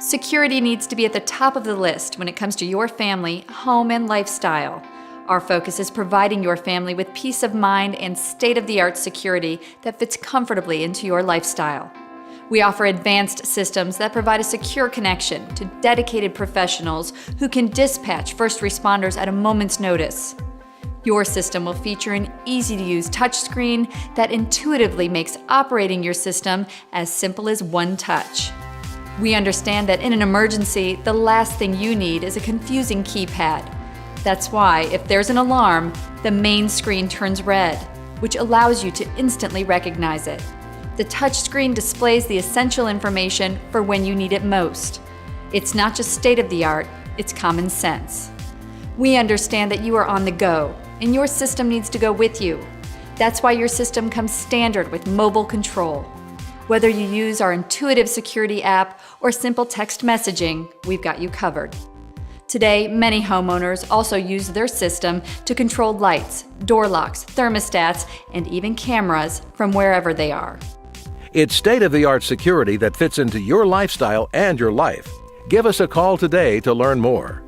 Security needs to be at the top of the list when it comes to your family, home, and lifestyle. Our focus is providing your family with peace of mind and state-of-the-art security that fits comfortably into your lifestyle. We offer advanced systems that provide a secure connection to dedicated professionals who can dispatch first responders at a moment's notice. Your system will feature an easy-to-use touchscreen that intuitively makes operating your system as simple as one touch. We understand that in an emergency, the last thing you need is a confusing keypad. That's why, if there's an alarm, the main screen turns red, which allows you to instantly recognize it. The touchscreen displays the essential information for when you need it most. It's not just state-of-the-art, it's common sense. We understand that you are on the go, and your system needs to go with you. That's why your system comes standard with mobile control. Whether you use our intuitive security app or simple text messaging, we've got you covered. Today, many homeowners also use their system to control lights, door locks, thermostats, and even cameras from wherever they are. It's state-of-the-art security that fits into your lifestyle and your life. Give us a call today to learn more.